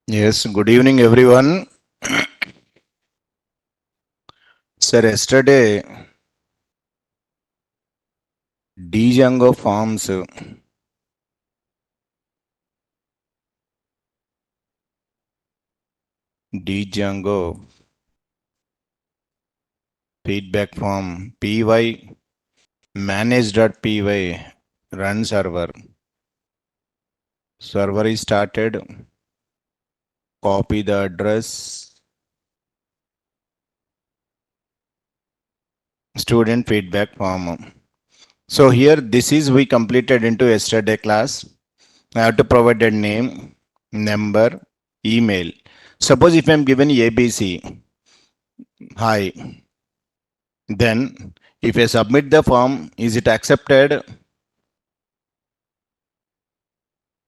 Yes, good evening everyone. Sir, yesterday DJANGO forms DJANGO feedback form py manage.py run server. Server is started. Copy the address. Student feedback form. So here this is we completed into yesterday class. I have to provide a name, number, email. Suppose if I am given ABC, hi. Then, if I submit the form, is it accepted?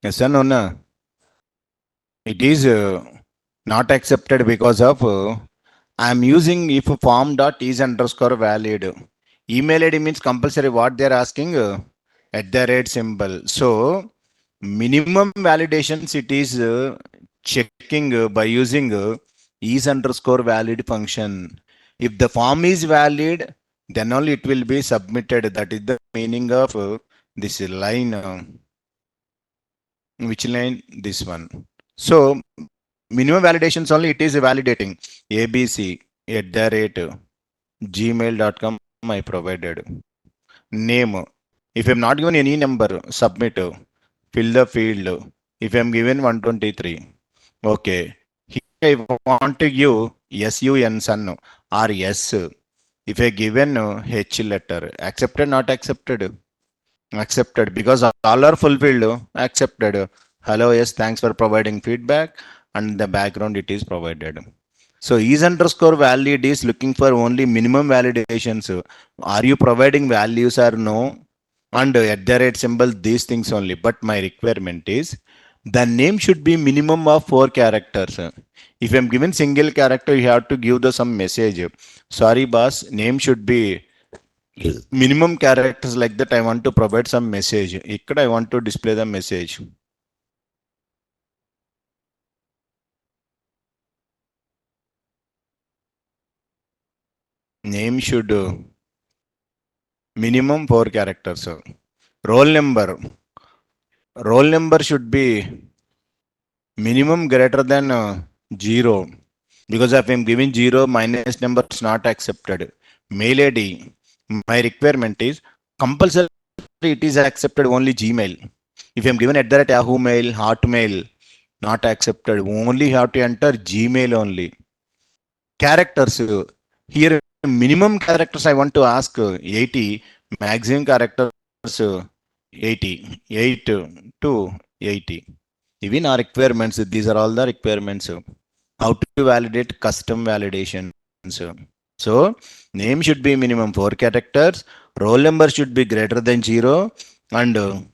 Yes or no? No? It is not accepted because of I am using if form dot is underscore valid. Email ID means compulsory what they are asking at the rate symbol. So, minimum validations it is checking by using is underscore valid function. If the form is valid, then only it will be submitted. That is the meaning of this line. Which line? This one. So minimum validations only it is validating ABC at the rate gmail.com I provided. Name. If I'm not given any number, submit. Fill the field. If I'm given 123. Okay. Here I want to give SUN son or S. If I given H letter, accepted, not accepted? Accepted because all are fulfilled. Accepted. Hello, yes, thanks for providing feedback. And the background it is provided. So is underscore valid is looking for only minimum validations. Are you providing values or no? And at the rate symbol, these things only. But my requirement is the name should be minimum of 4 characters. If I'm given single character, you have to give the some message. Sorry, boss, name should be minimum characters like that. I want to provide some message. Ikkada I want to display the message. Name should minimum 4 characters. Roll number. Roll number should be minimum greater than 0. Because if I'm giving 0, minus number is not accepted. Mail ID. My requirement is compulsory it is accepted only Gmail. If I'm given at that Yahoo Mail, Hotmail, not accepted. Only have to enter Gmail only. Characters. Here minimum characters I want to ask 80. Maximum characters 80. 8 to 80. Even our requirements, these are all the requirements. How to validate custom validations. So, name should be minimum 4 characters, roll number should be greater than 0, and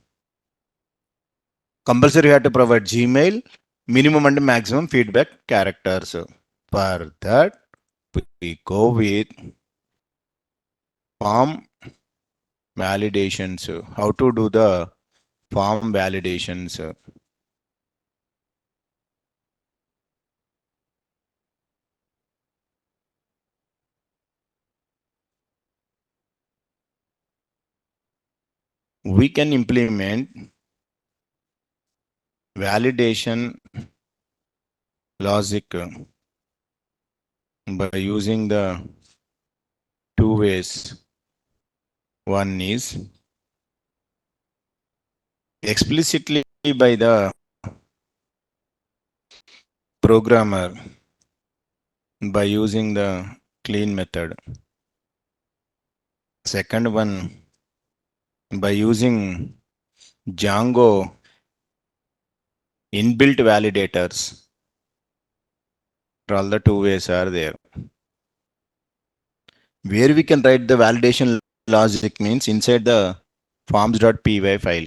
compulsory you have to provide Gmail, minimum and maximum feedback characters. For that, we go with form validations. How to do the form validations? We can implement validation logic by using the two ways. One is explicitly by the programmer by using the clean method. Second one by using Django inbuilt validators. All the two ways are there. Where we can write the validation logic means inside the forms.py file.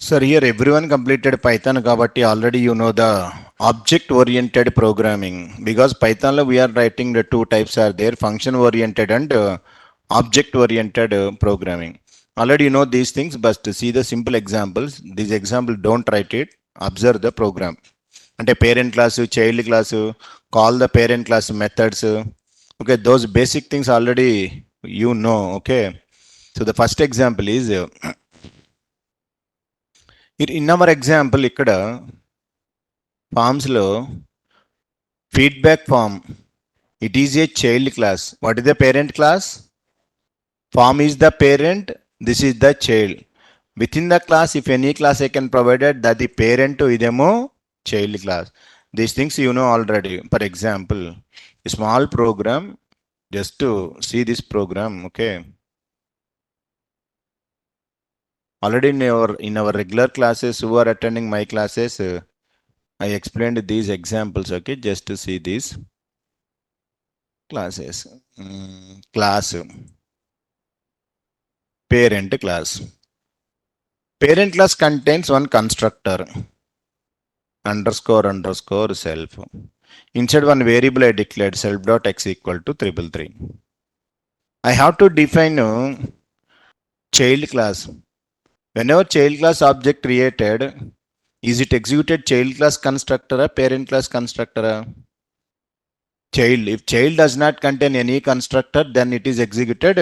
Sir, here everyone completed Python kabatti already you know the object oriented programming, because Python lo we are writing the two types are there, function oriented and object oriented programming. Already you know these things, but to see the simple examples, these example don't write it, observe the program. అంటే parent class, child class, call the parent class methods. Okay, those basic things already you know. Okay, so the first example is in our example ఇక్కడ forms లో feedback form, it is a child class. What is the parent class? Form is the parent, this is the child. Within the class, if any class I can provide it, that the parent to idemo child class. These things you know already. For example, a small program, just to see this program, okay. Already in our regular classes, who are attending my classes, I explained these examples, okay, just to see these classes. Class, parent class. Parent class contains one constructor, underscore underscore self. Inside one variable I declared self dot x equal to 333. I have to define child class. Whenever child class object created, is it executed child class constructor or parent class constructor? Child. If child does not contain any constructor, then it is executed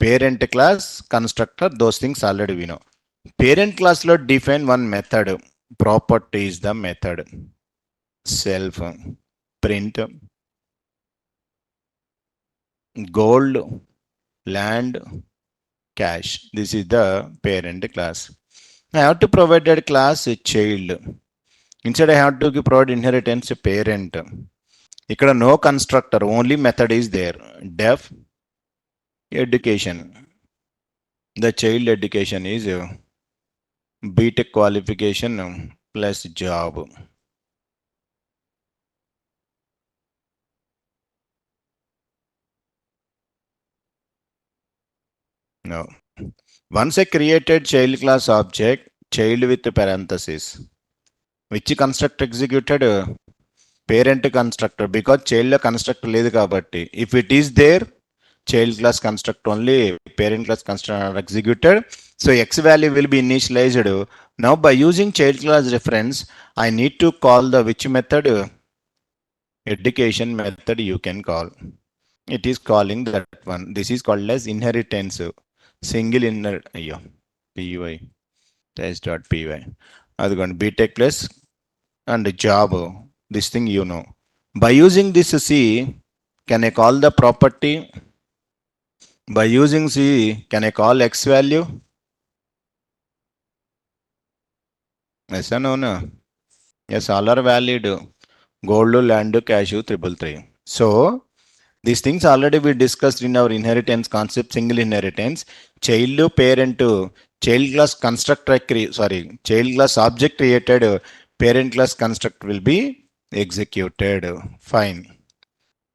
parent class constructor. Those things already we know. Parent class lo define one method. Property is the method. Self print gold, land, cash. This is the parent class. I have to provide that class a child. Instead I have to provide inheritance a parent. ఇక్కడ no constructor, only method is there. Def education. The child education is BTech qualification plus job. No. Once I created child class object, child with parenthesis, which constructor executed? Parent constructor, because child constructor లేదు కాబట్టి. If it is there, child class construct only, parent class constructor are executed. So x value will be initialized. Now by using child class reference, I need to call the which method? Education method you can call. It is calling that one. This is called as inheritance. Single inherit. అయ్యో py test.py అదిగోండి btech plus and job. This thing you know. By using this C, can I call the property? By using C, can I call x value? Yes or no? No? Yes, all are valid. Gold, land, cash, 333. So, these things already we discussed in our inheritance concept, single inheritance. Child, parent, child class constructor, child class object created, parent class construct will be executed. Fine.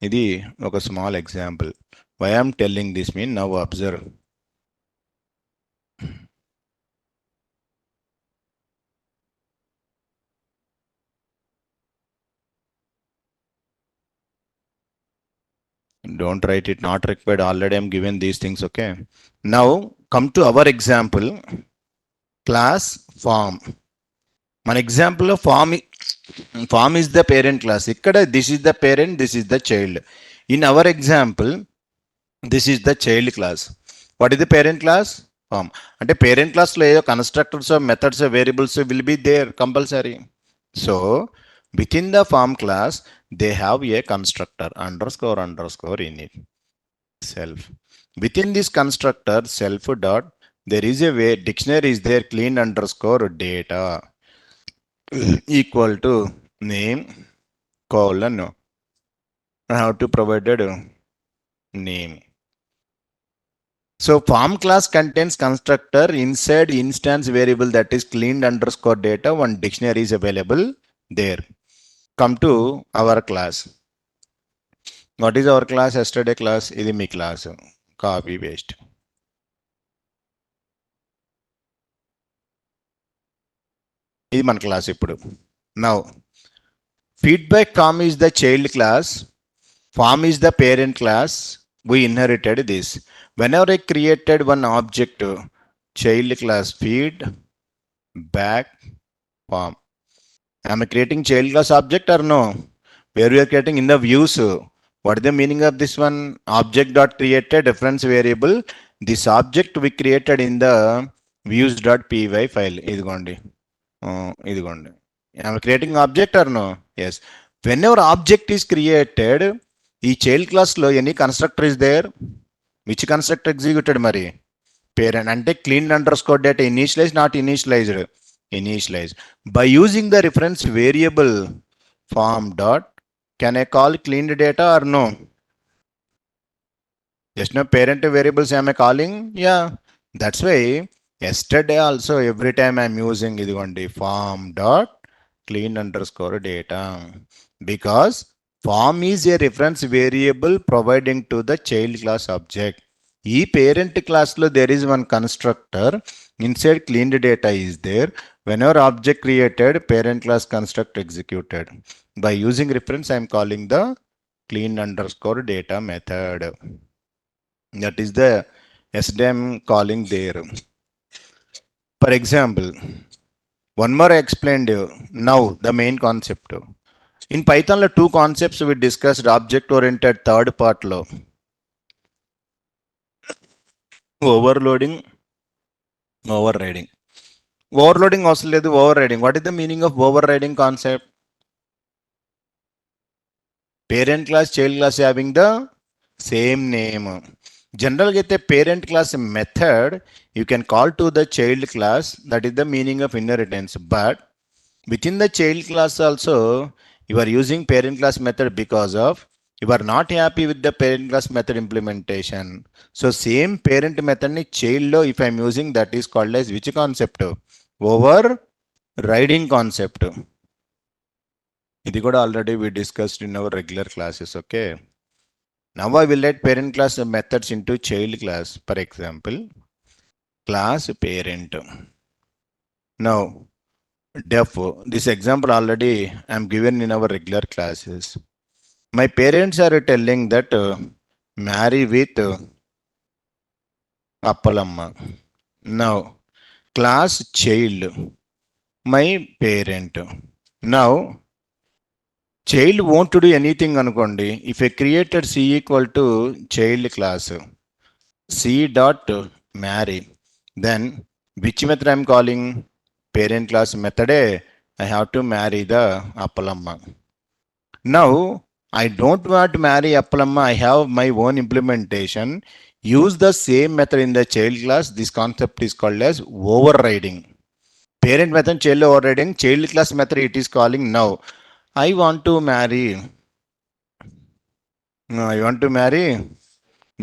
ఇది ఒక small example. Why am telling this mean now observe. Don't write it, not required. Already I'm given these things. Okay. Now come to our example. Class form. మన ఎగ్జాంపుల్లో form is the parent class. ఇక్కడ this is the parent, this is the child. In our example, this is the child class. What is the parent class? Form. అంటే parent క్లాస్లో ఏదో constructors, methods, variables will be there compulsory. So within the form class, they have a constructor underscore underscore in it. Self. Within this constructor, self dot, there is a way dictionary is there, clean underscore data equal to name colon. I have to provide name. So form class contains constructor, inside instance variable that is cleaned underscore data, one dictionary is available there. Come to our class. What is our class? Yesterday class, ఇది మీ class. Copy paste. ఇది మన class ఇప్పుడు. Now feedback form is the child class, form is the parent class. We inherited this. Whenever I created one object, child class feedback form. Am I creating child class object or no? Where we are creating in the views. What is the meaning of this one? Object dot created reference variable. This object we created in the views.py file. ఇదిగోండి. ఇదిగోండి. Am I creating object or no? Yes. Whenever object is created, ఈ child class లో any constructor is there. Which constructor executed మరి? Parent. అంటే cleaned underscore data initialized, not initialized. Initialized. By using the reference variable form dot, can I call cleaned data or no? Just now parent variables am I calling? Yeah. That's why yesterday also every time I'm using ఇదిగోండి form dot clean underscore data, because form is a reference variable providing to the child class object. ఈ parent class లో there is one constructor, inside cleaned data is there. Whenever object created, parent class construct executed. By using reference I am calling the clean underscore data method. That is the SDM calling there. For example, one more I explained you. Now the main concept. In Python, two concepts we discussed: object-oriented third part lo. Overloading, overriding. Overloading also ledu overriding. What is the meaning of overriding concept? Parent class, child class having the same name. General get a parent class method you can call to the child class. That is the meaning of inheritance. But within the child class also, you are using parent class method because of you are not happy with the parent class method implementation. So same parent method ni child lo if I am using, that is called as which concept? Overriding concept. ఇది కూడా already we discussed in our regular classes. Okay. Now I will let parent class methods into child class. For example, class parent. Now def, this example already I am given in our regular classes. My parents are telling that marry with Appalamma. Now class child, my parent. Now child won't do anything anukondi. If I created c equal to child class, c dot marry, then which method I am calling? Parent class method. I have to marry the Appalamma. Now I don't want to marry Appalamma. I have my own implementation. Use the same method in the child class. This concept is called as overriding. Parent method child overriding. Child class method it is calling. Now I want to marry. No, I want to marry.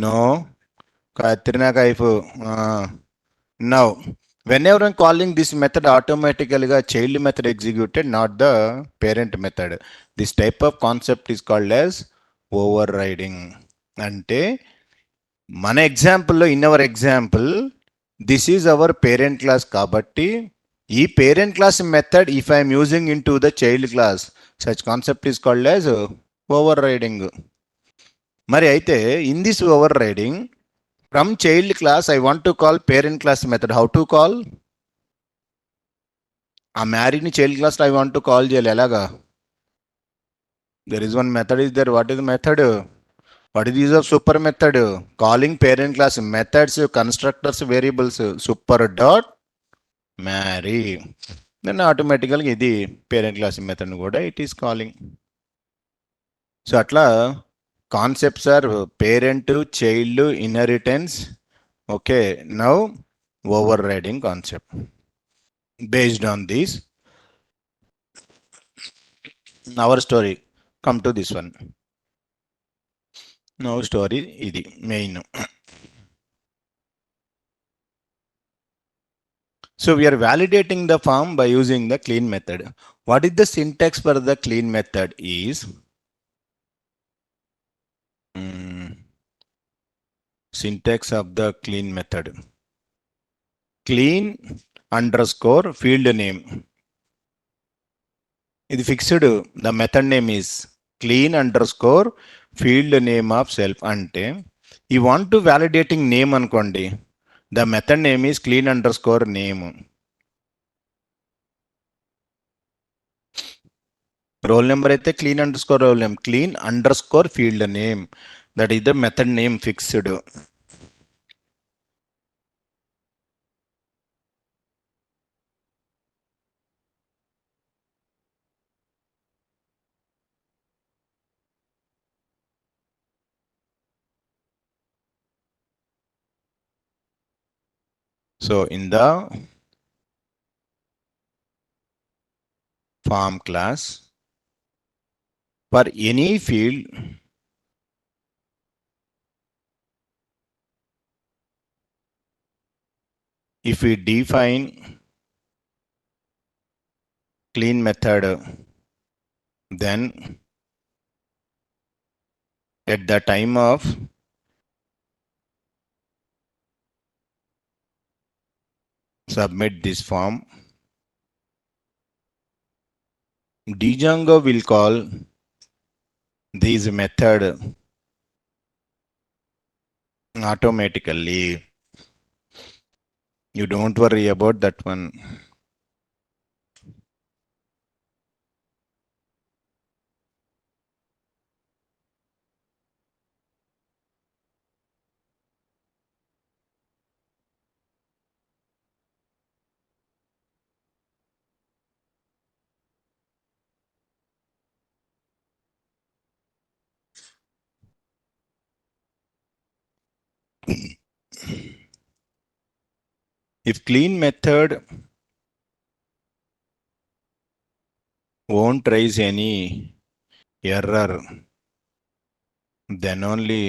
No. Katrina Kaifu. Now whenever I'm calling this method, automatically the child method executed, not the parent method. This type of concept is called as overriding. అంటే మన ఎగ్జాంపుల్లో, in our example, this is our parent class కాబట్టి ఈ parent class method if I'm using into the child class, such concept is called as overriding. మరి అయితే in this overriding from child class I want to call parent class method. How to call? ఆ మ్యారీని child క్లాస్లో I want to call చేయాలి. ఎలాగా? There is one method is there. What is the method? What is the use of super method? Calling parent class methods, constructors, variables, super dot marry. Then automatically ఇది parent class method కూడా it is calling. So అట్లా concepts are parent, child, inheritance. Okay, now overriding concept. Based on this, our story come to this one. Now story ఇది main. So we are validating the form by using the clean method. What is the syntax for the clean method is syntax of the clean method. Clean underscore field name. ఇది fixed. The method name is clean underscore field name of self. అంటే ఈ want to validating name అనుకోండి, the method name is clean underscore name. Roll number అయితే clean underscore roll name, clean underscore field name, that is the method name fixed. So in the form class, for any field, if we define clean method, then at the time of submit this form, DJANGO will call this method automatically. You don't worry about that one. If clean method won't raise any error, then only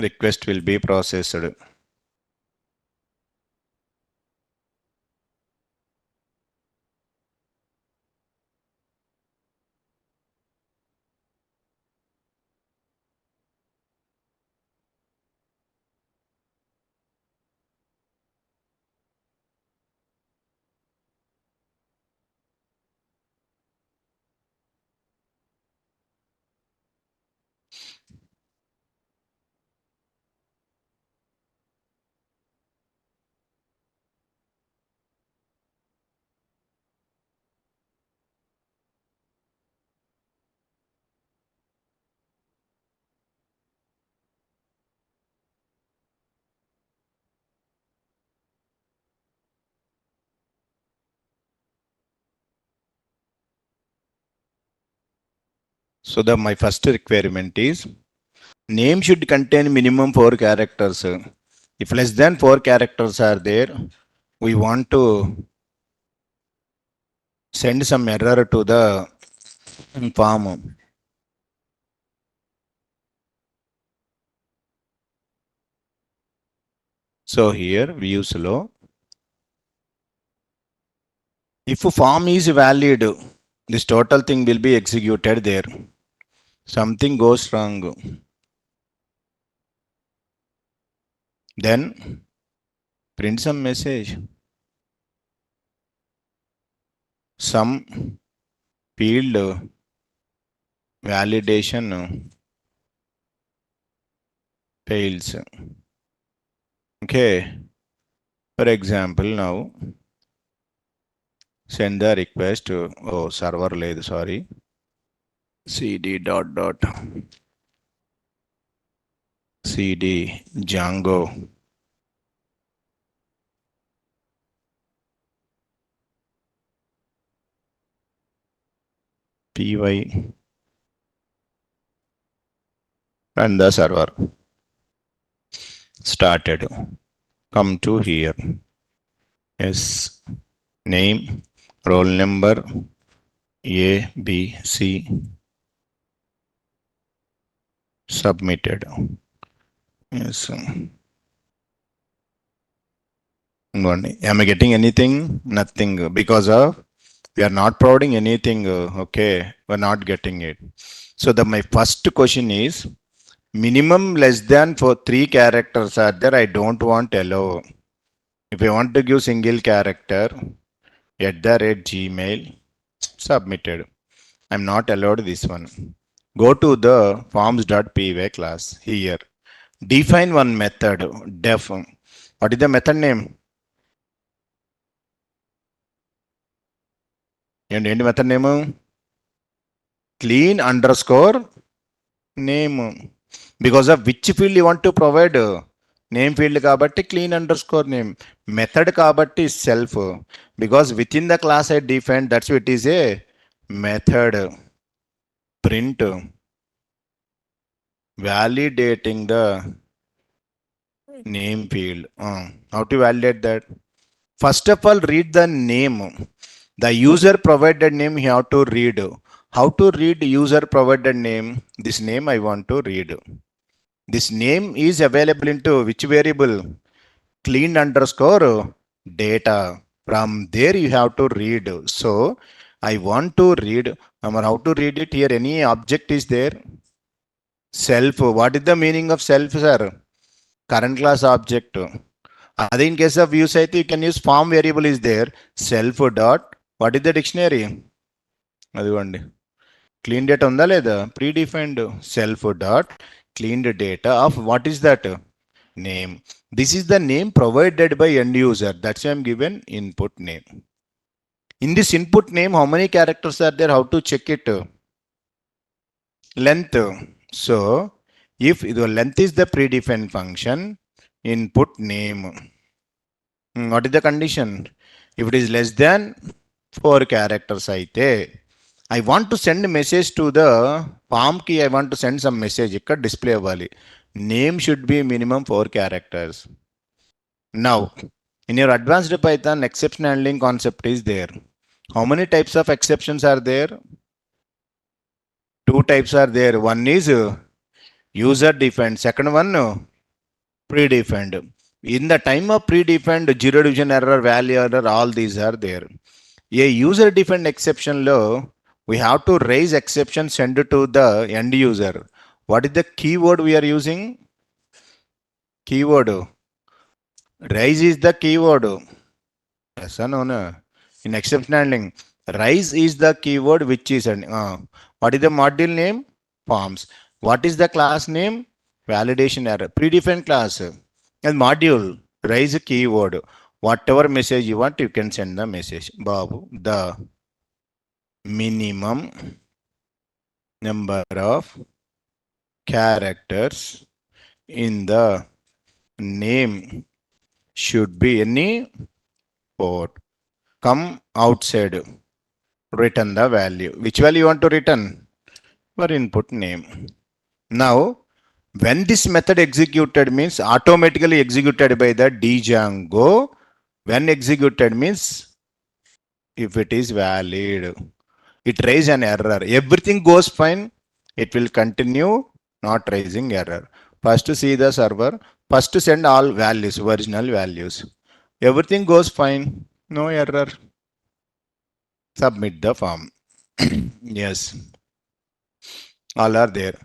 request will be processed. So my first requirement is name should contain minimum 4 characters. If less than 4 characters are there, we want to send some error to the form. So here views low. If form is valid, this total thing will be executed there. Something goes wrong, then print some message. Some field validation fails. Okay. For example, now send the request to server లేదు sorry, cd cd django py and the server started. Come to here. Yes, name, roll number a b c, submitted. Yes. Am I getting anything? Nothing, because of We are not providing anything, okay, we're not getting it. So my first question is, minimum less than for 3 characters are there, I don't want allow. If I want to give single character, @gmail, submitted. I'm not allowed this one. Go to the forms.py class here. Define one method, def. What is the method name? And end method name? Clean underscore name. Because of which field you want to provide? Name field kabatti clean underscore name. Method kabatti self. Because within the class I defined, that's what it is a method. Print. Validating the name field. How to validate that? First of all, read the name. The user provided name you have to read. How to read user provided name? This name I want to read. This name is available into which variable? Clean underscore data. From there you have to read. So I want to read. How to read it here? Any object is there? Self. What is the meaning of self, sir? Current class object. Other in case of use, I think you can use form variable is there. Self dot. What is the dictionary? అదిగోండి clean data ఉందా లేదా predefined self dot cleaned data of what is that name. This is the name provided by end user. That's why I'm given input name. In this input name, how many characters are there? How to check it? Length. So if the length is the predefined function, input name. What is the condition? If it is less than 4 characters అయితే I want to send a message to the form key. I want to send some message. ఇక్కడ display అవ్వాలి. Name should be minimum 4 characters. Now, in your advanced Python, exception handling concept is there. How many types of exceptions are there? 2 types are there. One is user defined. Second one, predefined. In the time of predefined, zero division error, value error, all these are there. A user defined exception లో we have to raise exception send to the end user. What is the keyword we are using? Keyword. Raise is the keyword. Yes or no? No? In exception handling, raise is the keyword which is what is the module name? Forms. What is the class name? Validation error. Predefined class. And module. Raise keyword. Whatever message you want, you can send the message. Babu, the minimum number of characters in the name should be any port. Come outside, return the value. Which value you want to return? For input name. Now, when this method executed means automatically executed by the DJANGO. When executed means if it is valid. It raise an error. Everything goes fine. It will continue not raising error. First see the server. First send all values, original values. Everything goes fine. No error. Submit the form. Yes. All are there.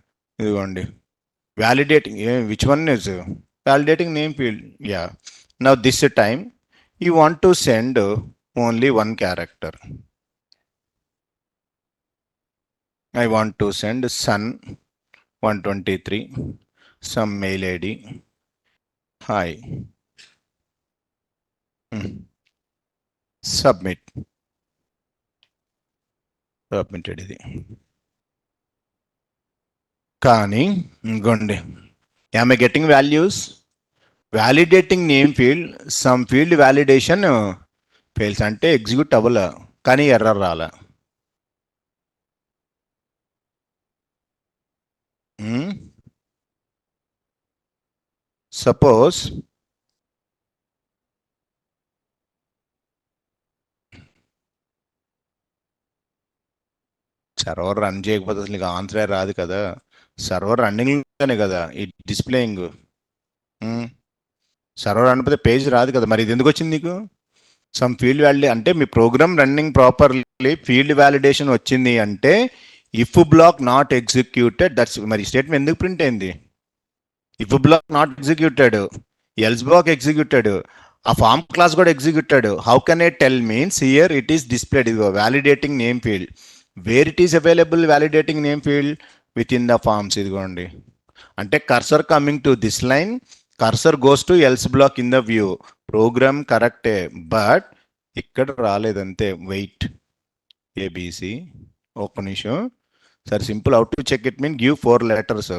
Validating. Which one is validating name field? Yeah. Now this time you want to send only one character. I want to send son 123 some mail ID. Hi. Submit. Submitted ఇది కానీ ఇంకోండి am I getting values? Validating name field, some field validation fails అంటే execute అవ్వాల కానీ error రాల. Suppose server run చేయకపోతే అసలు ఆన్సరే రాదు కదా. సర్వర్ రన్నింగ్లోనే కదా ఈ డిస్ప్లేయింగ్. సర్వర్ రన్ అయిపోతే పేజ్ రాదు కదా. మరి ఇది ఎందుకు వచ్చింది నీకు? సమ్ ఫీల్డ్ వ్యాలిడే అంటే మీ program running properly field validation వచ్చింది అంటే if block not executed that's మరి స్టేట్మెంట్ ఎందుకు ప్రింట్ అయింది? If block not executed, else block executed, ఆ ఫామ్ క్లాస్ కూడా executed. How can I tell means here it is displayed ఇదిగో validating name field. Where it is available validating name field? Within the forms ఇదిగోండి. అంటే cursor coming to this line, cursor goes to else black in the view. Program కరెక్టే but ఇక్కడ రాలేదంతే. Wait ABC ఒక్క నిమిషం. సరే simple out to check it mean give 4 letters.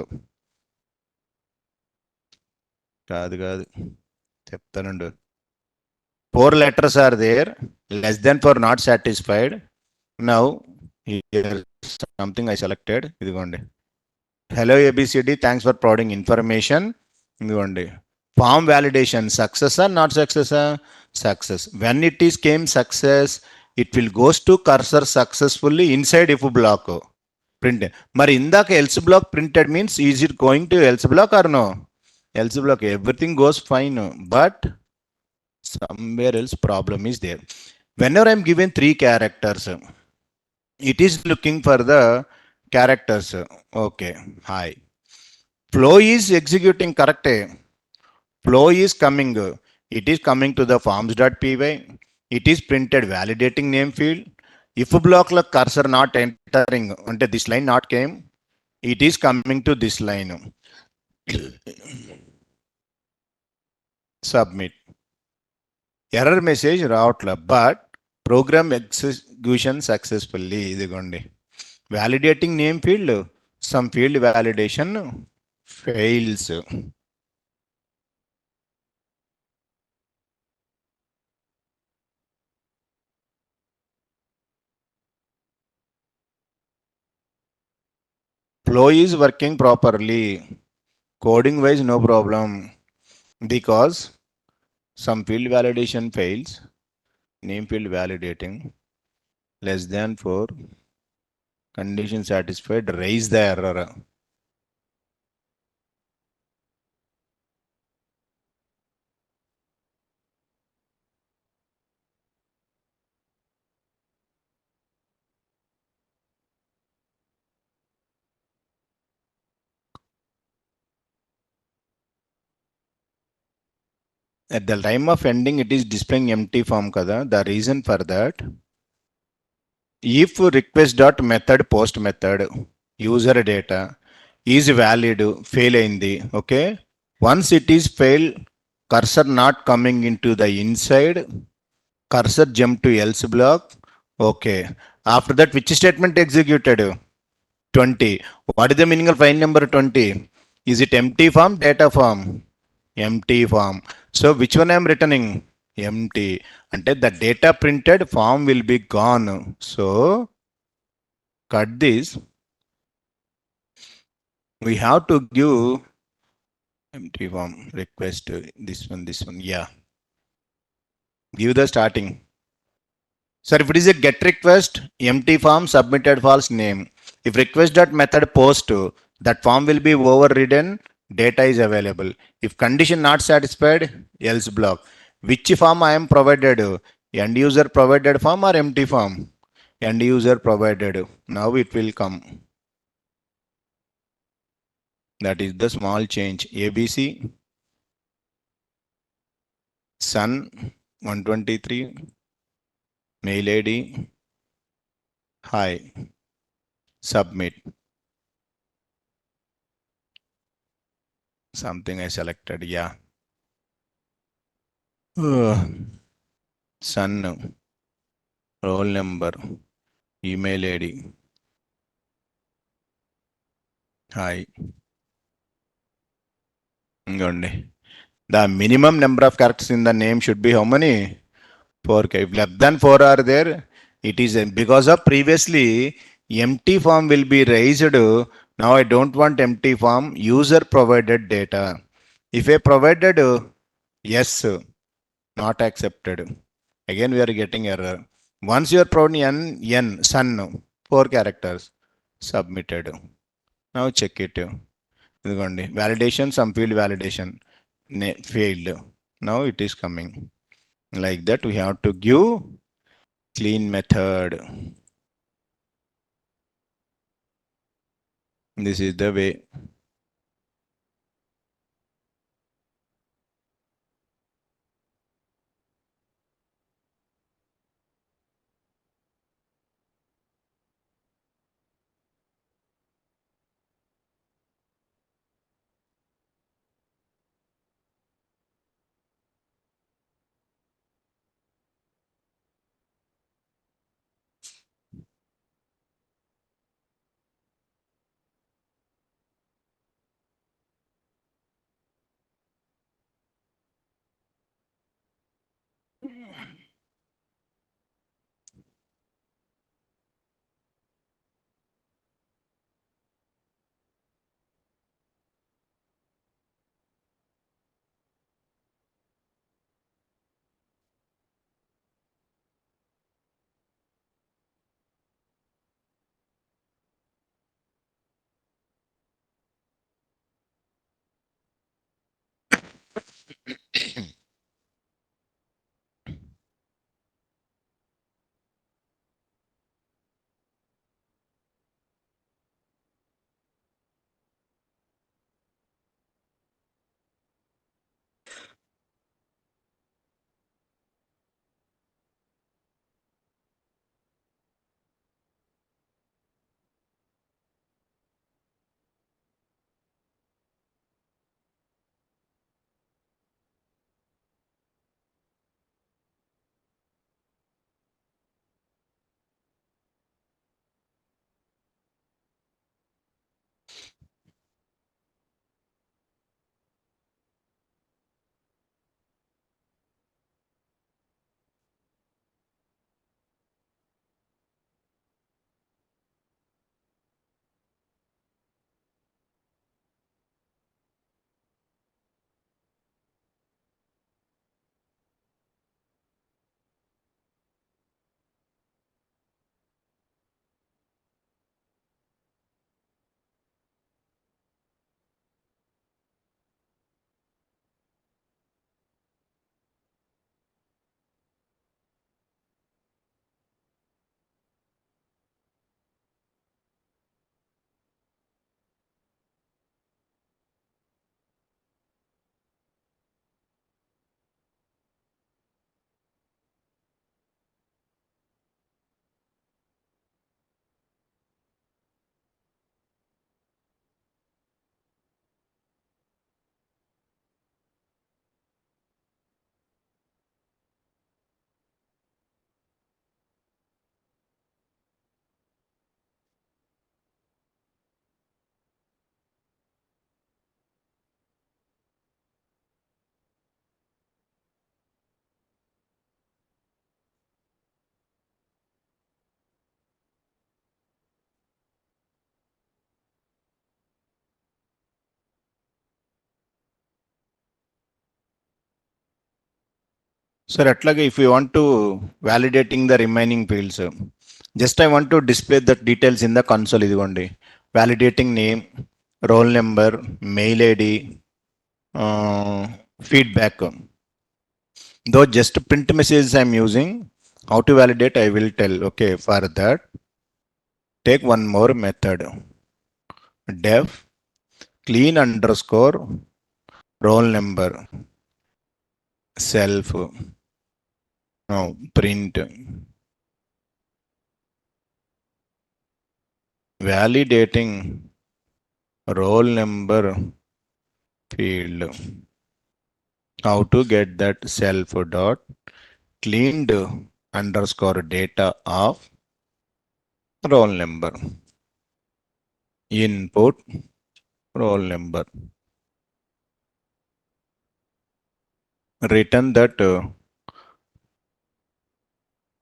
కాదు కాదు చెప్తానండు. 4 letters are there, less than for not satisfied. Now here something I selected ఇదిగోండి. Hello ABCD, thanks for providing information. ఇదిగోండి. Form validation success or not success? Success. When it is came success, it will goes to cursor successfully inside if block. Print. మరి ఇందాక else block printed means is it going to else block or no? Else block everything goes fine, but somewhere else problem is there. Whenever I'm given 3 characters, it is looking for the characters. Okay, hi. Flow is executing correct. Flow is coming. It is coming to the forms.py. It is printed validating name field. If block la cursor not entering, until this line not came, it is coming to this line. Submit. Error message రావట్లే but program execution successfully. ఇదిగోండి validating name field, some field validation fails. Flow is working properly, coding wise no problem, because some field validation fails, name field validating, less than 4, condition satisfied, raise the error. At the time of ending, it is displaying empty form kada. The reason for that, if request dot method post method user data is valid, fail అయింది. Okay, once it is fail, cursor not coming into the inside, cursor jump to else block. Okay, after that which statement executed? 20. What is the meaning of file number 20? Is it empty form, data form? Empty form. So which one I am returning? Empty. Ante the data printed form will be gone. So cut this. We have to give empty form request. This one. Yeah. Give the starting. Sir, if it is a get request, empty form submitted false name. If request dot method post, that form will be overridden, data is available. If condition not satisfied, else block. Which form I am provided? End user provided form or empty form? End user provided. Now it will come. That is the small change. ABC, son 123, mail ID, hi, submit. Something I selected, yeah. Son, roll number, email ID, hi. The minimum number of characters in the name should be how many? 4. If less than 4 are there, it is because of previously empty form will be raised. Now I don't want empty form, user provided data. If I provided yes, not accepted, again we are getting error. Once you are providing n son 4 characters, submitted. Now check it. Validation, some field validation failed. Now it is coming. Like that, we have to give clean method. This is the way. Sir, అట్లాగే if you want to validating the remaining fields, just I want to display the details in the console. ఇదిగోండి validating name, roll number, mail ID, feedback. Though just print messages I'm using, how to validate I will tell. Okay, for that, take one more method. Def clean underscore roll number self. Now print validating roll number field. How to get that self dot cleaned underscore data of roll number. Input roll number. Return that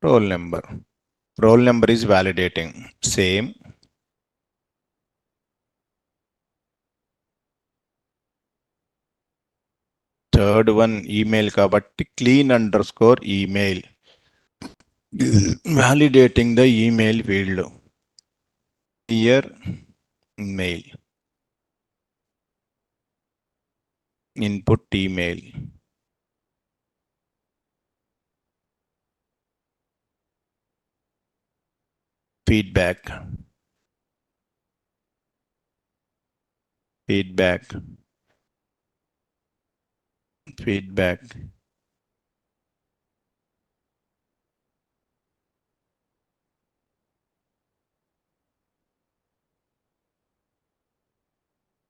roll number. Roll number is validating. Same. Third one email kabatti clean underscore email. Validating the email field. Here mail. Input email. feedback, feedback, feedback.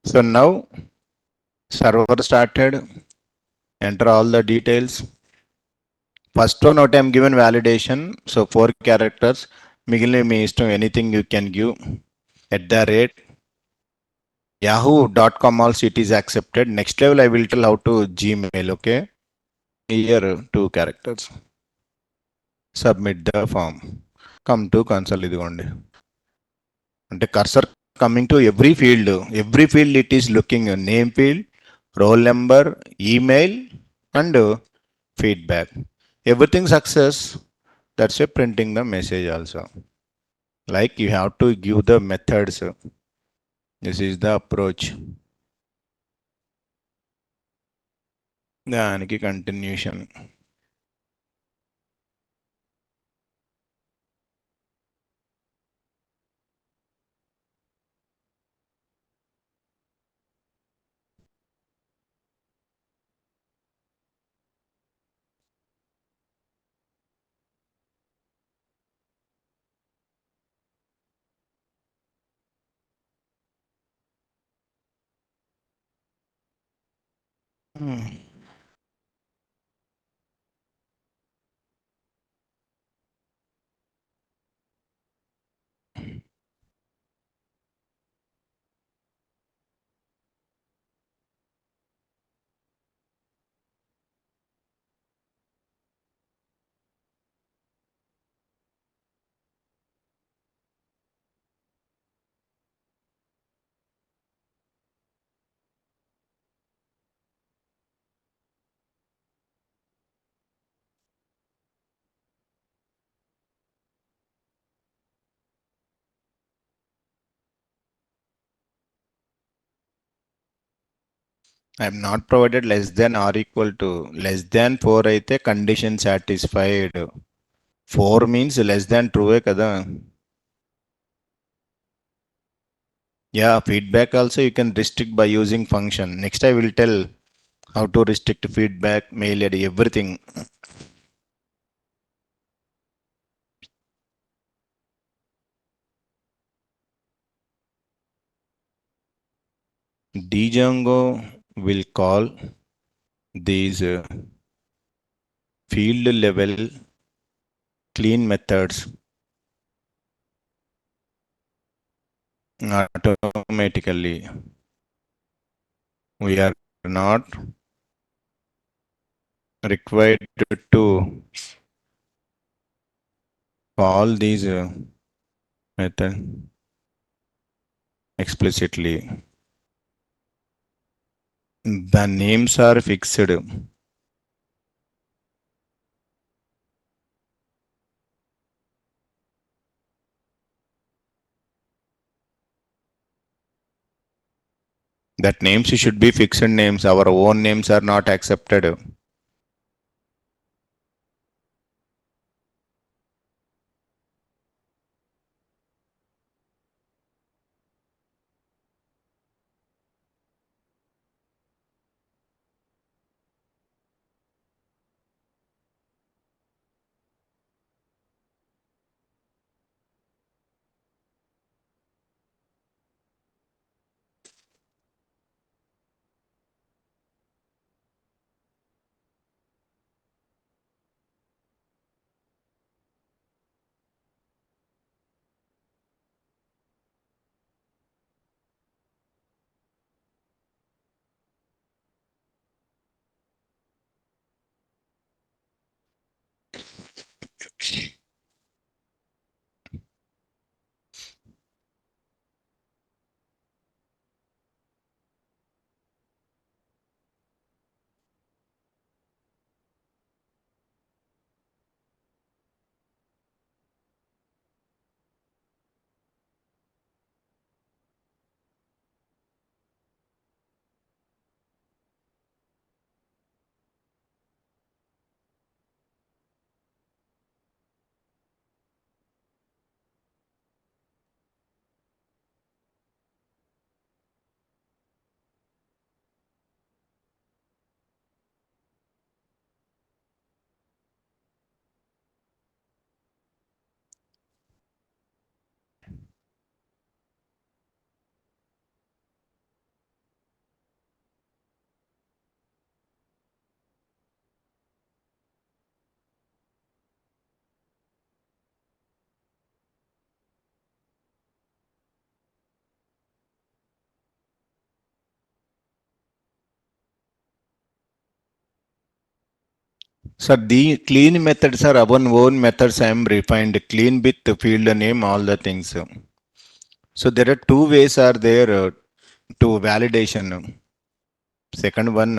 So now server started, enter all the details. First one what I'm given validation. So 4 characters. మిగిలిన మీ ఇష్టం anything you can give @ yahoo.com also it is accepted. Next level I will tell how to Gmail. Okay, here 2 characters. Submit the form. Come to console ఇదిగోండి. అంటే cursor coming to every field it is looking name field, role number, email and feedback. Everything success. That's a printing the message also. Like you have to give the methods. This is the approach. దానికి continuation. I am not provided less than or equal to. Less than 4 అయితే condition satisfied. 4 means less than true కదా. Yeah, feedback also you can restrict by using function. Next I will tell how to restrict feedback, mail ID, everything. DJANGO will call these field level clean methods automatically. We are not required to call these method explicitly. The names are fixed. That names should be fixed names. Our own names are not accepted. So the clean methods are our own methods. I am refined clean with the field name, all the things. So there are two ways are there to validation. Second one,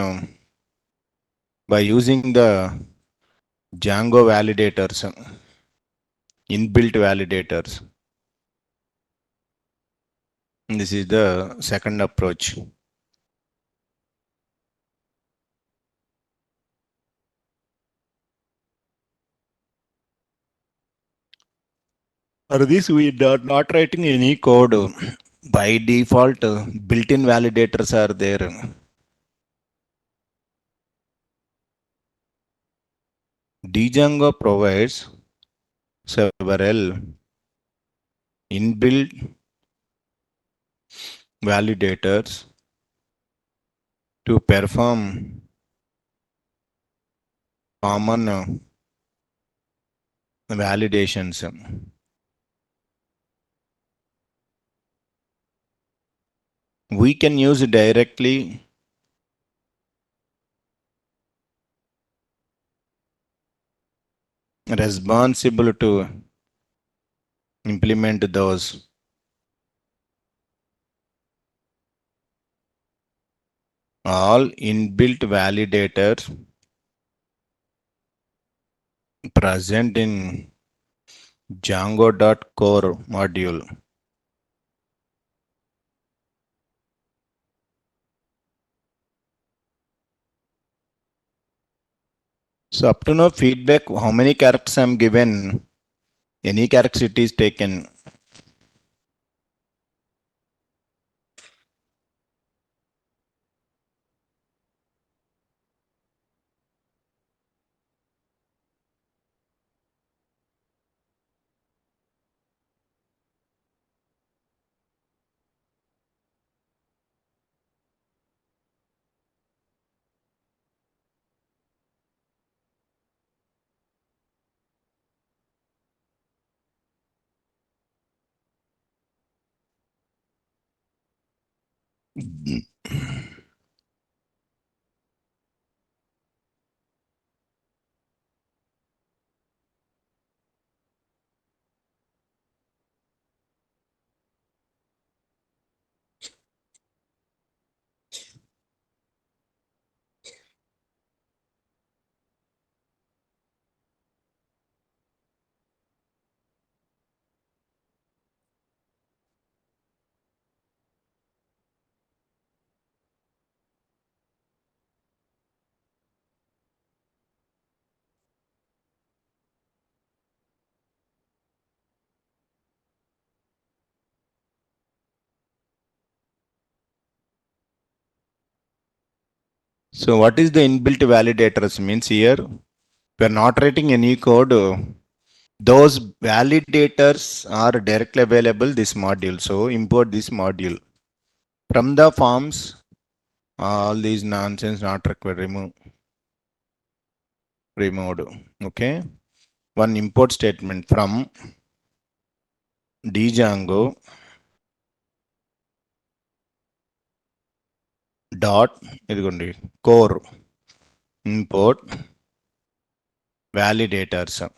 by using the Django validators, inbuilt validators. This is the second approach. For this, we are not writing any code. By default, built-in validators are there. DJANGO provides several inbuilt validators to perform common validations. We can use directly responsible to implement those. All inbuilt validators present in Django.core module. So up to now feedback, how many characters I am given, any character it is taken. So what is the inbuilt validators means here? We are not writing any code. Those validators are directly available this module. So import this module. From the forms, all these nonsense not required, removed. Okay. One import statement from django dot core import validators.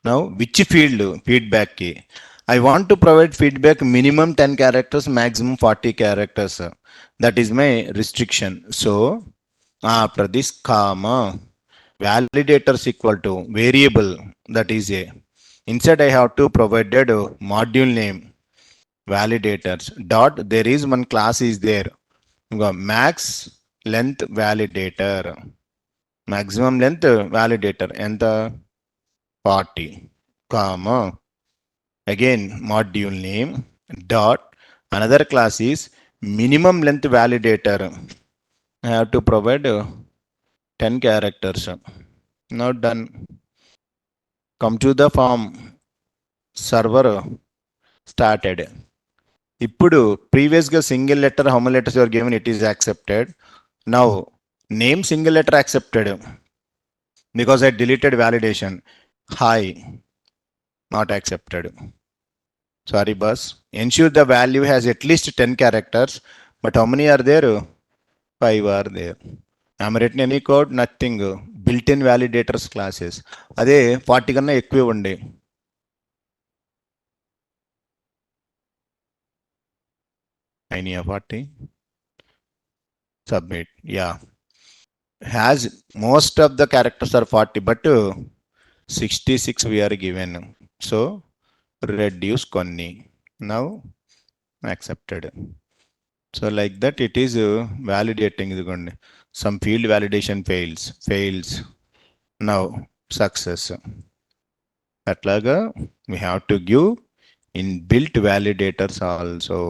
Now which field feedback key? I want to provide feedback minimum 10 characters, maximum 40 characters. That is my restriction. So after this comma validators equal to variable, that is a, inside I have to provided module name validators dot, there is one class is there, max length validator, maximum length validator and the 40 comma again module name dot, another class is minimum length validator. I have to provide 10 characters. Now done. Come to the form server started. ఇప్పుడు ప్రీవియస్గా single letter how many letters your given it is accepted. Now name single letter accepted because I deleted validation. Hi, not accepted. Sorry, boss. Ensure the value has at least 10 characters. But how many are there? 5 are there. I'm written any code, nothing. Built in validators classes. అదే 40 కన్నా ఎక్కువే ఉండే. అయినాయా 40? Submit. Yeah. Has most of the characters are 40, but 66 we are given. So reduce కొన్ని. Now accepted. So like that it is validating. ఇదిగోండి. Some field validation fails. Now success. అట్లాగా we have to give inbuilt validators also.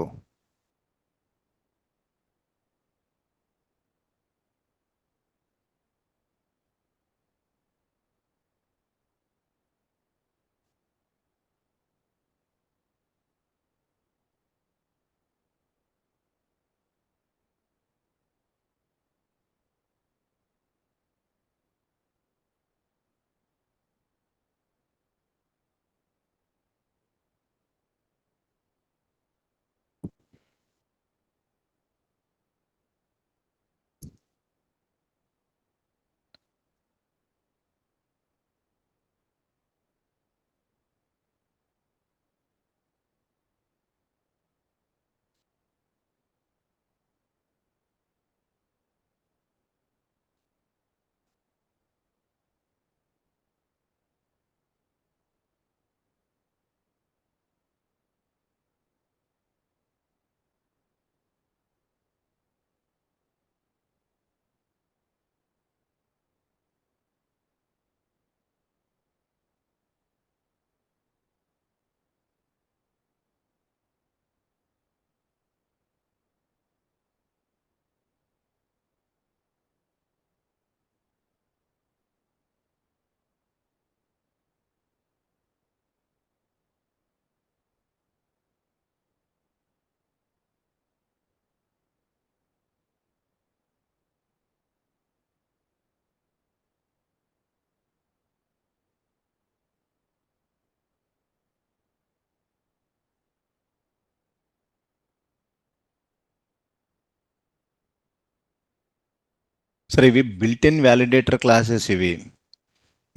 సరే ఇవి built in validator classes ఇవి.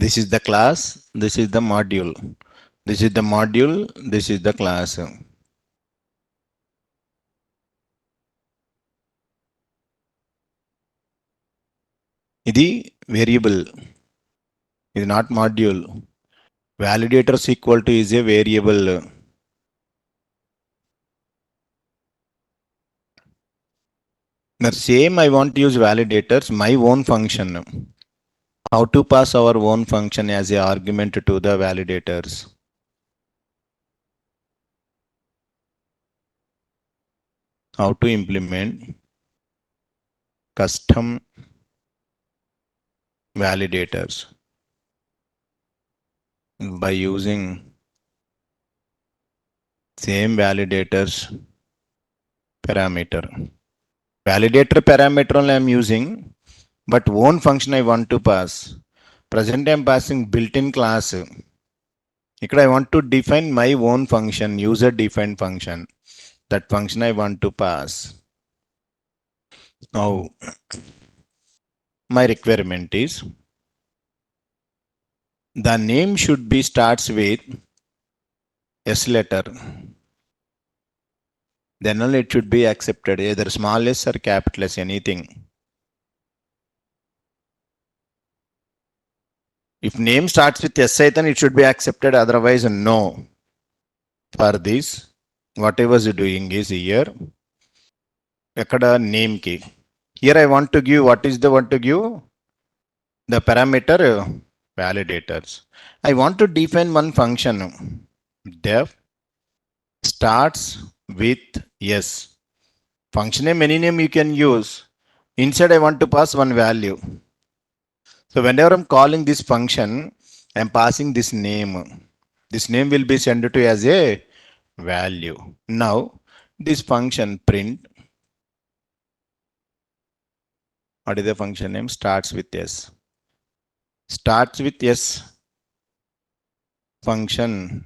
This is the class, this is the module. This is the module, this is the class. ఇది variable, ఇది not module. Validators equal to is a variable. The same I want to use validators, my own function. How to pass our own function as a argument to the validators. How to implement custom validators by using same validators parameter. Validator parameter only I am using, but own function I want to pass. Present I am passing built-in class. Here I want to define my own function, user defined function. That function I want to pass. Now my requirement is the name should be starts with S letter. Then only it should be accepted, either small s or capital S, anything. If name starts with S, then it should be accepted, otherwise no. For this, what I was doing is here, ekkada name ki. Here I want to give, what is the want to give? The parameter validators. I want to define one function. Def starts with S. Function name, any name you can use. Inside I want to pass one value. So whenever I'm calling this function, I'm passing this name. This name will be sent to as a value. Now this function print, what is the function name? Starts with S. Starts with S function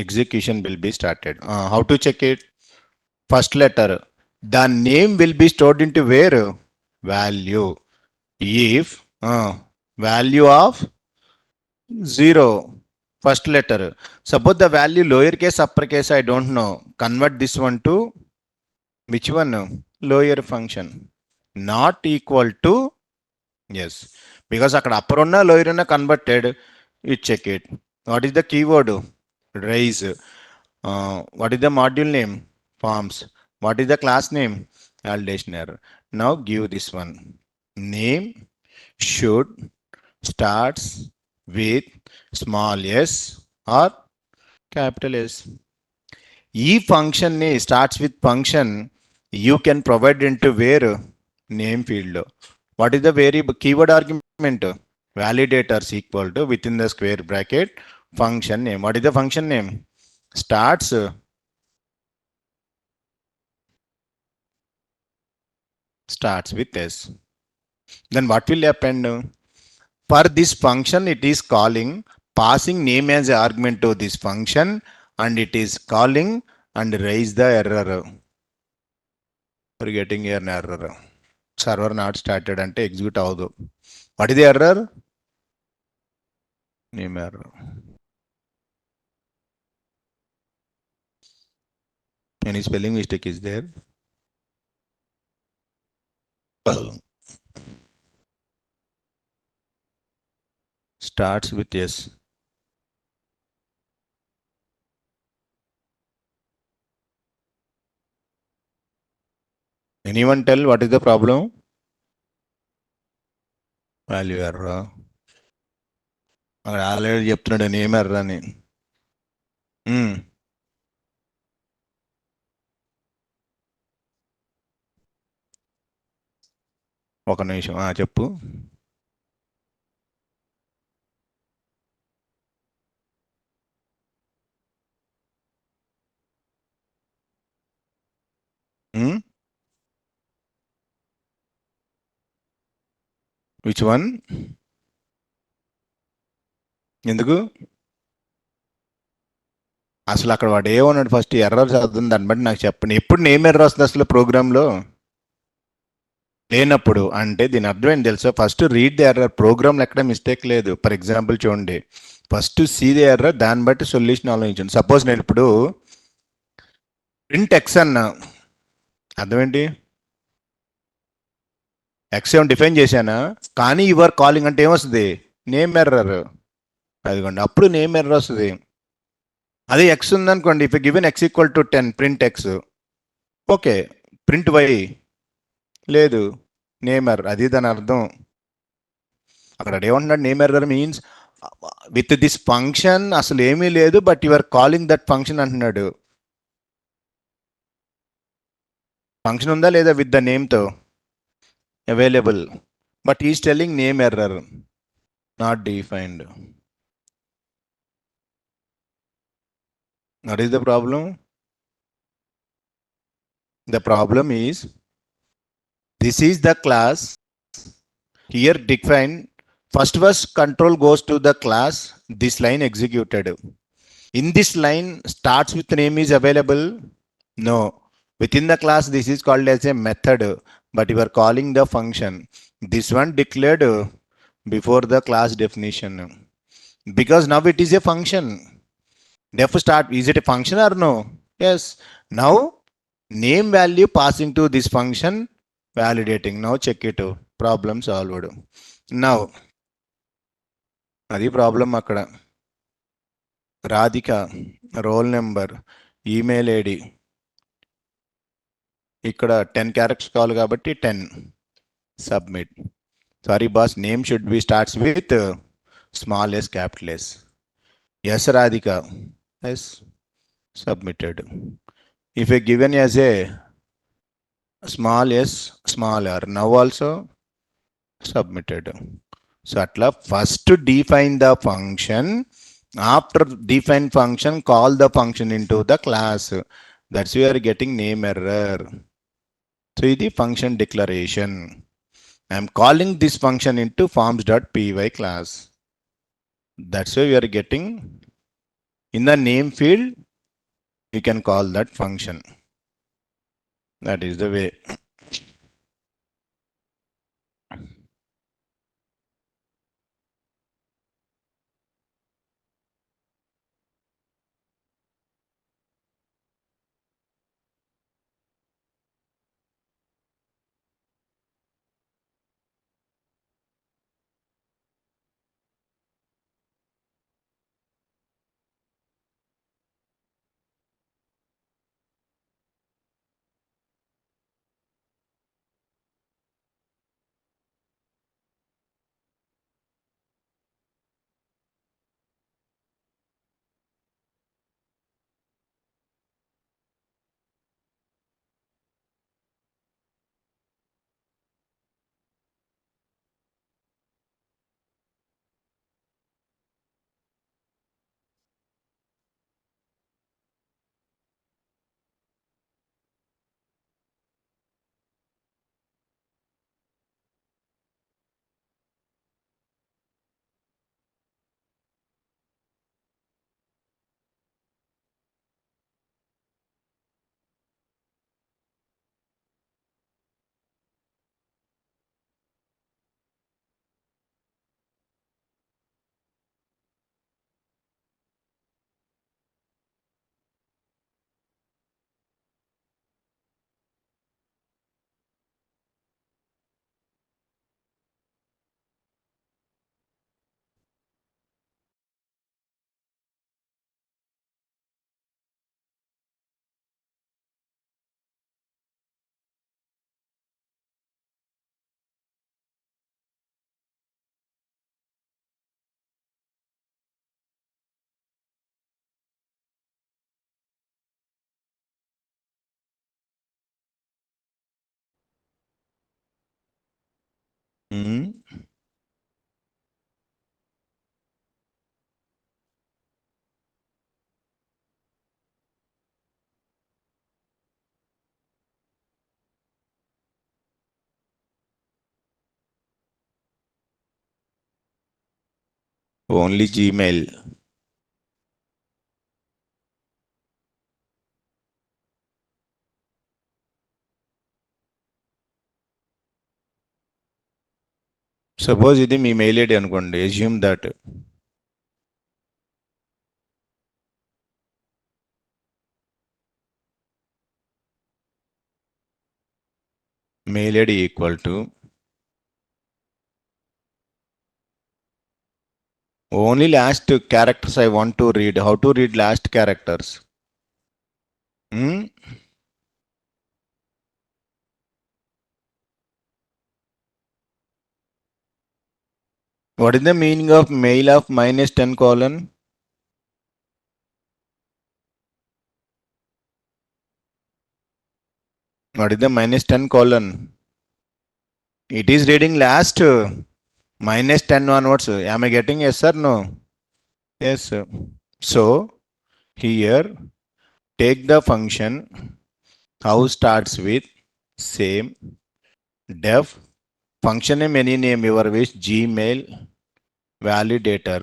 execution will be started. How to check it? First letter, the name will be stored into where? Value. If value of 0, first letter. Suppose the value lowercase, uppercase, I don't know. Convert this one to which one? Lower function. Not equal to, yes. Because అక్కడ upper ఉన్న lower ఉన్న converted, you check it. What is the keyword? Raise. What is the module name? Forms. What is the class name? Validation error. Now give this one. Name should starts with small s or capital S. ఈ function ని starts with function you can provide into where name field లో. What is the variable keyword argument? validators equal to within the square bracket function name. What is the function name? Starts with s. Then what will happen? For this function it is calling, passing name as an argument to this function, and it is calling and raise the error. We're getting an error. Server not started ante execute avadu. What is the error? Name error. Any spelling mistake is there? Starts with S. Anyone tell what is the problem? Value error. Already చెప్తున్నాడు name error అని. ఒక నిమిషం చెప్పు. Which one? ఎందుకు అసలు అక్కడ వాడు ఏమన్నాడు? ఫస్ట్ ఎర్రర్ చదువుతుంది, దాన్ని బట్టి నాకు చెప్పండి. ఎప్పుడు నేమ్ ఎర్రర్ వస్తుంది అసలు ప్రోగ్రాంలో? లేనప్పుడు. అంటే దీని అర్థం ఏంటి తెలుసా? First read the error. ప్రోగ్రామ్లో ఎక్కడ మిస్టేక్ లేదు. ఫర్ ఎగ్జాంపుల్ చూడండి, ఫస్ట్ సీ ది ఎర్రర్, దాన్ని బట్టి సొల్యూషన్ ఆలోచించండి. సపోజ్ నేను ఇప్పుడు ప్రింట్ ఎక్స్ అన్నా, అర్థం ఏంటి? ఎక్స్ ఏమో డిఫైన్ చేశానా, కానీ యువర్ కాలింగ్ అంటే ఏమొస్తుంది? Name error. అదిగోండి, అప్పుడు నేమ్ ఎర్రర్ వస్తుంది. అదే ఎక్స్ ఉందనుకోండి, if given X equal to 10, print X, okay. Print Y లేదు, నేమ్ ఎర్రర్. అది దాని అర్థం. అక్కడ ఏమంటున్నాడు? Name error means with this function అసలు ఏమీ లేదు, but your calling that function అంటున్నాడు. ఫంక్షన్ ఉందా లేదా విత్ ద నేమ్తో? Available, but is telling name error, not defined. What is the problem? The problem is this is the class here defined. First control goes to the class. This line executed. In this line starts with name is available? No. Within the class this is called as a method, but you are calling the function. This one declared before the class definition, because now it is a function. Def start, is it a function or no? Yes. Now name value passing to this function, validating. Now check it. Problem solved. Now అది problem. అక్కడ Radhika roll number email ID ఇక్కడ 10 characters కావాలి కాబట్టి 10 submit. Sorry boss, name should be starts with small S capital S. S Radhika, S, submitted. If a given as a small s small r, now also submitted. So atla first define the function, after define function call the function into the class. That's why you are getting name error. So the function declaration, I am calling this function into forms.py class. That's why we are getting in the name field you can call that function. That is the way. Hmm? Only Gmail. Suppose ఇది మీ mail ID అనుకోండి, assume that mail ID equal to only last characters I want to read. How to read last characters? Hmm? What is the meaning of mail of minus 10 colon? What is the minus 10 colon? It is reading last minus 10 onwards. Am I getting yes or no? Yes. So here take the function house starts with same def function name any name your wish Gmail validator.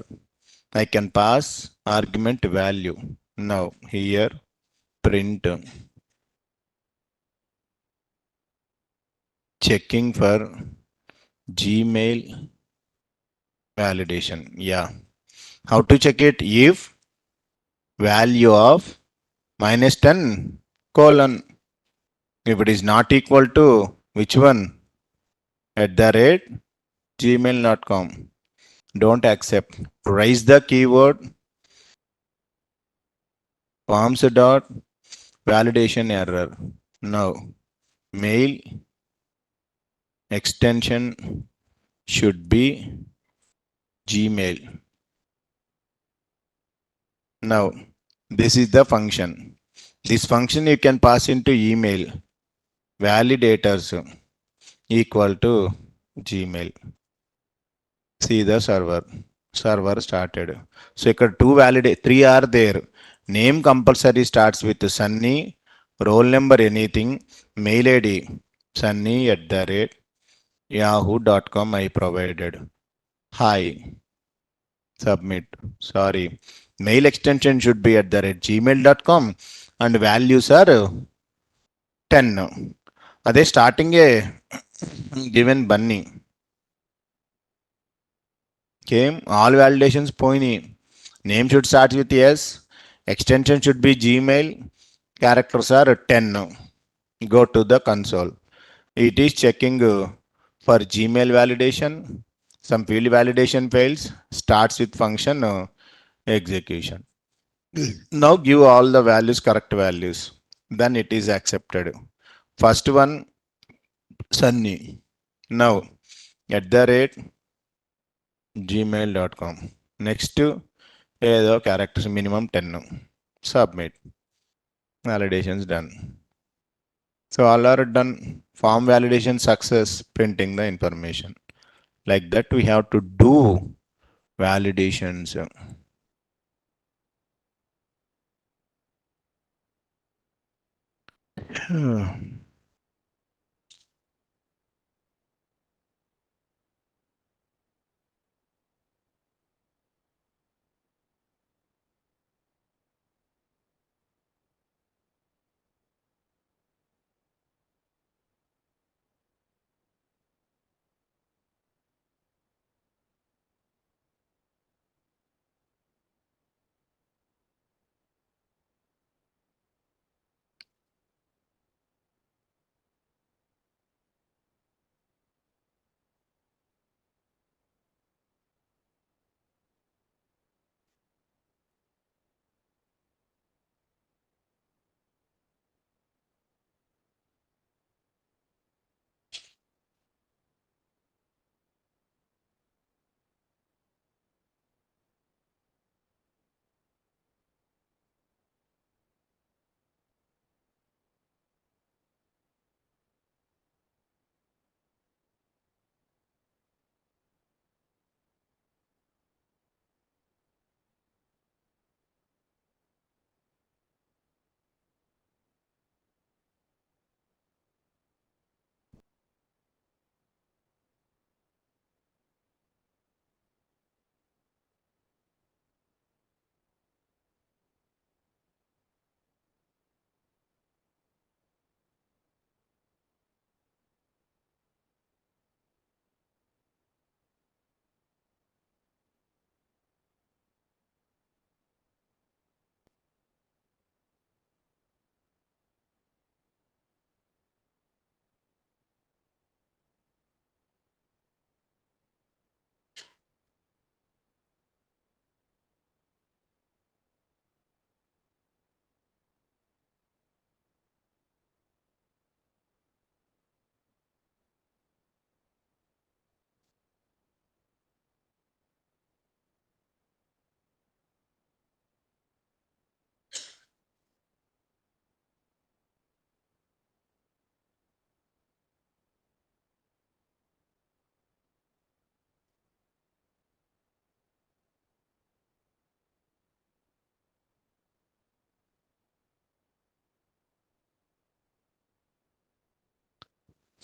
I can pass argument value. Now here print checking for Gmail validation. Yeah. How to check it? If value of minus 10 colon. If it is not equal to which one? At the rate gmail.com. Don't accept. Raise the keyword forms dot validation error. Now mail extension should be Gmail. Now this is the function. This function you can pass into email validators equal to Gmail. See the server. Server started. So here two validate, three are there. Name compulsory starts with Sunny, roll number anything, mail ID Sunny at the rate yahoo.com I provided. Hi, submit. Sorry. Mail extension should be at the rate gmail.com and values are 10. అదే starting given bunny came all validations పోయినాయి. Name should start with yes, extension should be Gmail, characters are 10. Go to the console. It is checking for Gmail validation. Some field validation fails, starts with function execution. Now give all the values correct values. Then it is accepted. First one Sunny. Now at the rate gmail.com. Next ఏదో characters minimum 10. Submit. Validations done. So all are done. Form validation success, printing the information. Like that we have to do validations.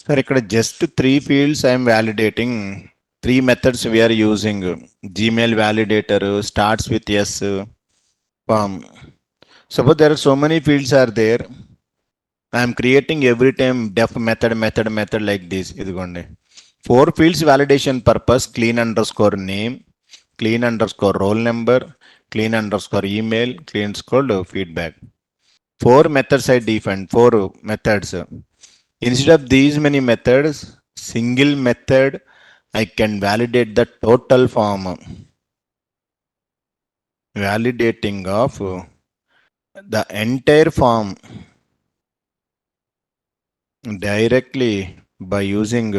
Sir, ఇక్కడ just three fields I am validating. Three methods we are using. Gmail validator starts with yes, form. Suppose there are so many fields are there. I am creating every time def method like this. ఇదిగోండి. Four fields validation purpose: clean underscore name, clean underscore roll number, clean underscore email, clean underscore feedback. Four methods I defined. Four methods. Instead of these many methods, single method I can validate the total form. Validating of the entire form directly by using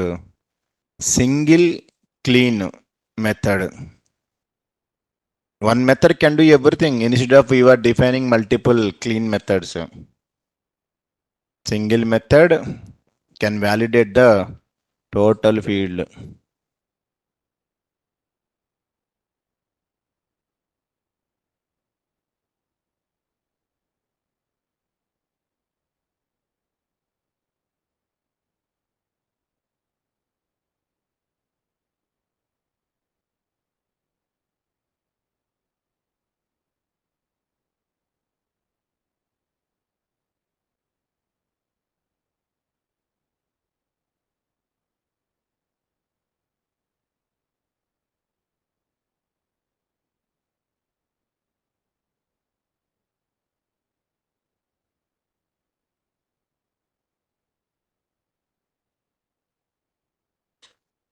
single clean method. One method can do everything instead of we are defining multiple clean methods. Single method can validate the total field.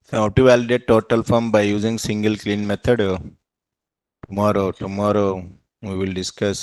So how to validate total form by using single clean method? Tomorrow we will discuss.